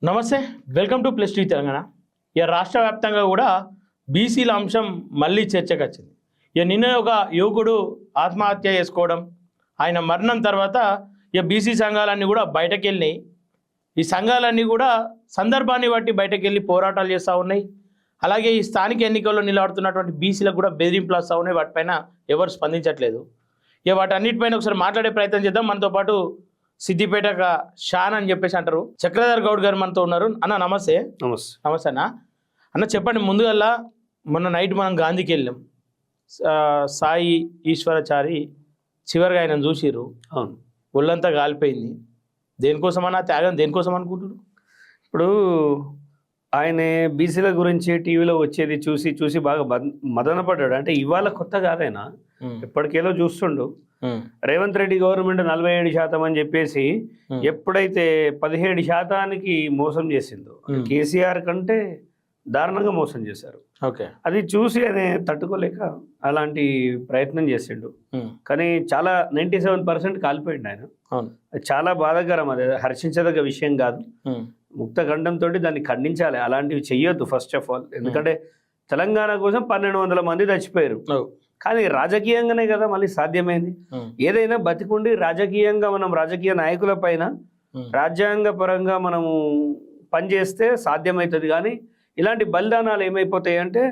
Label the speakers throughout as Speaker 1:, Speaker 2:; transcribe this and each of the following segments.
Speaker 1: నమస్తే, welcome to plus T Telangana. ఇక రాష్ట్ర వ్యాప్తంగా కూడా బీసీల అంశం మళ్ళీ చర్చకు వచ్చింది. ఇక నిన్న ఒక యువకుడు ఆత్మహత్య చేసుకోవడం, ఆయన మరణం తర్వాత ఇక బీసీ సంఘాలన్నీ కూడా బయటకు వెళ్ళినాయి. ఈ సంఘాలన్నీ కూడా సందర్భాన్ని బట్టి బయటకు వెళ్ళి పోరాటాలు చేస్తూ ఉన్నాయి. అలాగే ఈ స్థానిక ఎన్నికల్లో నిలబడుతున్నటువంటి బీసీలకు కూడా బెదిరింపులు వస్తూ ఉన్నాయి. వాటిపైన ఎవరు స్పందించట్లేదు. ఇక వాటన్నిటిపైన ఒకసారి మాట్లాడే ప్రయత్నం చేద్దాం. మనతో పాటు సిద్దిపేట షాన్ అని చెప్పేసి అంటారు, చక్రధర్ గౌడ్ గారు మనతో ఉన్నారు. అన్న నమస్తే. నమస్తే అన్న చెప్పండి. ముందుగల్లా మొన్న నైట్ మనం గాంధీకి వెళ్ళాం. సాయి ఈశ్వరాచారి చివరిగా ఆయన చూసిర్రు.
Speaker 2: అవును,
Speaker 1: ఒళ్ళంతా కాలిపోయింది. దేనికోసమన్నా త్యాగం దేనికోసం అనుకుంటున్నారు?
Speaker 2: ఇప్పుడు ఆయన బీసీల గురించి టీవీలో వచ్చేది చూసి చూసి బాగా మదన పడ్డాడు. అంటే ఇవాళ కొత్త కాదైనా ఎప్పటికేలో చూస్తుండు. రేవంత్ రెడ్డి గవర్నమెంట్ 47% అని చెప్పేసి ఎప్పుడైతే 17% మోసం చేసిందో, కేసీఆర్ కంటే దారుణంగా మోసం చేశారు.
Speaker 1: ఓకే,
Speaker 2: అది చూసి ఆయన తట్టుకోలేక అలాంటి ప్రయత్నం చేసిండు. కానీ చాలా 97% కాలిపోయిండు ఆయన. అది చాలా బాధాకరం. అది హర్షించదగ్గ విషయం కాదు. ముక్త ఖండంతో దాన్ని ఖండించాలి. అలాంటివి చెయ్యొద్దు ఫస్ట్ ఆఫ్ ఆల్. ఎందుకంటే తెలంగాణ కోసం 1200 మంది చచ్చిపోయారు. కానీ రాజకీయంగానే కదా మళ్ళీ సాధ్యమైంది. ఏదైనా బతికుండి రాజకీయంగా మనం రాజకీయ నాయకుల పైన రాజ్యాంగ పరంగా మనము పనిచేస్తే సాధ్యమవుతుంది. కానీ ఇలాంటి బలిదానాలు ఏమైపోతాయి అంటే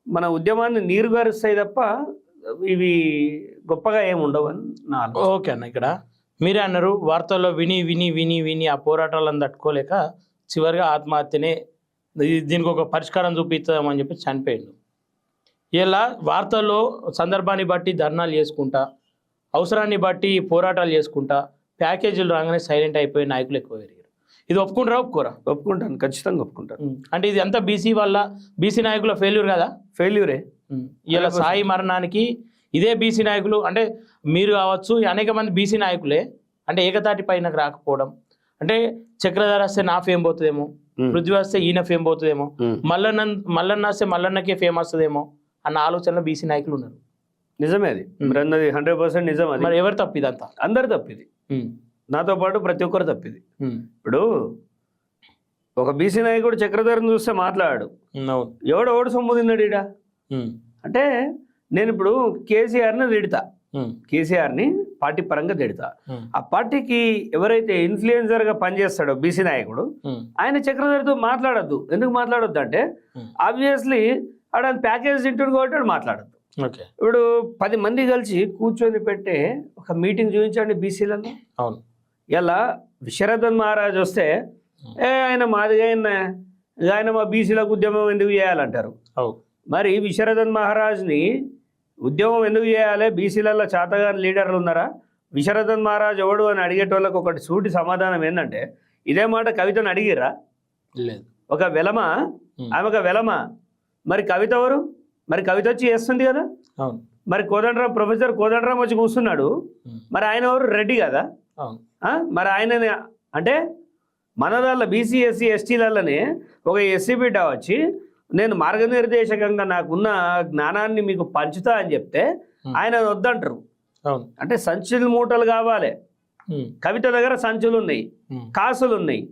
Speaker 2: మన ఉద్యమాన్ని నీరుగారుస్తాయి తప్ప ఇవి గొప్పగా ఏమి ఉండవని నా ఆలోచన.
Speaker 1: ఓకే అన్న, ఇక్కడ మీరే అన్నారు వార్తల్లో విని విని విని విని ఆ పోరాటాలను తట్టుకోలేక చివరిగా ఆత్మహత్యనే దీనికి ఒక పరిష్కారం చూపిస్తామని చెప్పి చనిపోయిండు. ఇలా వార్తల్లో సందర్భాన్ని బట్టి ధర్నాలు చేసుకుంటా, అవసరాన్ని బట్టి పోరాటాలు చేసుకుంటా, ప్యాకేజీలు రాగానే సైలెంట్ అయిపోయే నాయకులు ఎక్కువ పెరిగారు. ఇది ఒప్పుకుంటారా ఒప్పుకోరా?
Speaker 2: ఒప్పుకుంటాను, ఖచ్చితంగా ఒప్పుకుంటాను.
Speaker 1: అంటే ఇది అంతా బీసీ వల్ల, బీసీ నాయకుల ఫెయిల్యూర్ కదా?
Speaker 2: ఫెయిల్యూరే.
Speaker 1: ఇలా సాయి మరణానికి ఇదే బీసీ నాయకులు, అంటే మీరు కావచ్చు, అనేక మంది బీసీ నాయకులే అంటే ఏకతాటి పైన రాకపోవడం. అంటే చక్రధర్ వస్తే నా ఫేమ్ పోతుందేమో, పృథ్వీ వస్తే ఈయన ఫేమ్ పోతుందేమో, మల్లన్న వస్తే మల్లన్నకే ఫేమ్ వస్తుందేమో అన్న ఆలోచనలో బీసీ నాయకులు ఉన్నారు.
Speaker 2: నిజమే, అది మీరు అన్నది 100% నిజం. అది
Speaker 1: మరి ఎవరు తప్పిది? అంతా
Speaker 2: అందరు తప్పిది, నాతో పాటు ప్రతి ఒక్కరు తప్పిది. ఇప్పుడు ఒక బీసీ నాయకుడు చక్రధర్ని చూస్తే మాట్లాడాడు, ఎవడు సొమ్ము తిన్నాడు ఈడ అంటే. నేను ఇప్పుడు కేసీఆర్ని తిడతా, కేసీఆర్ని పార్టీ పరంగా తిడతా. ఆ పార్టీకి ఎవరైతే ఇన్ఫ్లుయెన్సర్గా పనిచేస్తాడో బీసీ నాయకుడు, ఆయన చక్రధర్తో మాట్లాడద్దు. ఎందుకు మాట్లాడొద్దు అంటే ఆబ్వియస్లీ ఆడ ప్యాకేజ్ తింటుడు కాబట్టి మాట్లాడద్దు. ఇప్పుడు 10 మంది కలిసి కూర్చొని పెట్టే ఒక మీటింగ్ చూపించండి బీసీలలో.
Speaker 1: అవును,
Speaker 2: ఇలా విశ్వరథన్ మహారాజ్ వస్తే ఆయన మాదిగా ఆయన మా బీసీలకు ఉద్యమం ఎందుకు చేయాలంటారు. మరి విశ్వరథన్ మహారాజ్ని ఉద్యమం ఎందుకు చేయాలి? బీసీలలో చాతగాని లీడర్లు ఉన్నారా? విశ్వరథన్ మహారాజ్ ఎవడు అని అడిగేటోళ్ళకి ఒకటి సూటి సమాధానం ఏంటంటే, ఇదే మాట కవితను అడిగిర్రా?
Speaker 1: లేదు.
Speaker 2: ఒక వెలమ, ఆమె ఒక వెలమ. మరి కవిత ఎవరు? మరి కవిత వచ్చి చేస్తుంది కదా. మరి కోదండరాం, ప్రొఫెసర్ కోదండరాం వచ్చి కూర్చున్నాడు. మరి ఆయన ఎవరు? రెడ్డి కదా. మరి ఆయన అంటే మనదాళ్ళ బీసీ ఎస్సీ ఎస్టీలలోనే ఒక ఎస్సీ బిడ్డ వచ్చి నేను మార్గనిర్దేశకంగా నాకున్న జ్ఞానాన్ని మీకు పంచుతా అని చెప్తే ఆయన వద్దంటారు. అంటే సంచులు మూటలు కావాలి. కవిత దగ్గర సంచులు ఉన్నాయి, కాసులు ఉన్నాయి,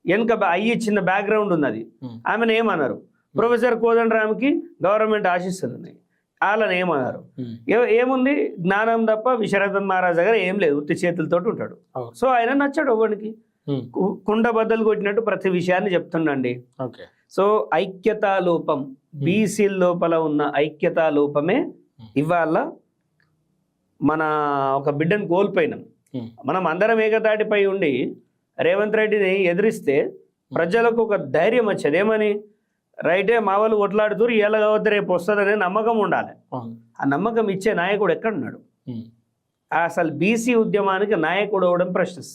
Speaker 2: వెనుక అయ్యి చిన్న బ్యాక్గ్రౌండ్ ఉన్నది. ఆమెను ఏమన్నారు? ప్రొఫెసర్ కోదండరామ్కి గవర్నమెంట్ ఆశిస్తులు ఉన్నాయి, వాళ్ళని ఏమన్నారు? ఏముంది? జ్ఞానం తప్ప విశ్వరథన్ మహారాజ్ దగ్గర ఏం లేదు, ఉత్తి చేతులతో ఉంటాడు. సో ఆయన నచ్చాడు ఒకడికి. కుండ బద్దలు కొట్టినట్టు ప్రతి విషయాన్ని చెప్తుండండి. సో ఐక్యతా లోపం, బీసీ లోపల ఉన్న ఐక్యతా లోపమే ఇవాళ మన ఒక బిడ్డను కోల్పోయినాం. మనం అందరం ఏకతాటిపై ఉండి రేవంత్ రెడ్డిని ఎదిరిస్తే ప్రజలకు ఒక ధైర్యం వచ్చేది. ఏమని? రైటే, మా వాళ్ళు కొట్లాడుతూ ఇలా కావద్దు రేపు వస్తుందనే నమ్మకం ఉండాలి. ఆ నమ్మకం ఇచ్చే నాయకుడు ఎక్కడున్నాడు? అసలు బీసీ ఉద్యమానికి నాయకుడు అవ్వడం ప్రశ్నిస్తుంది.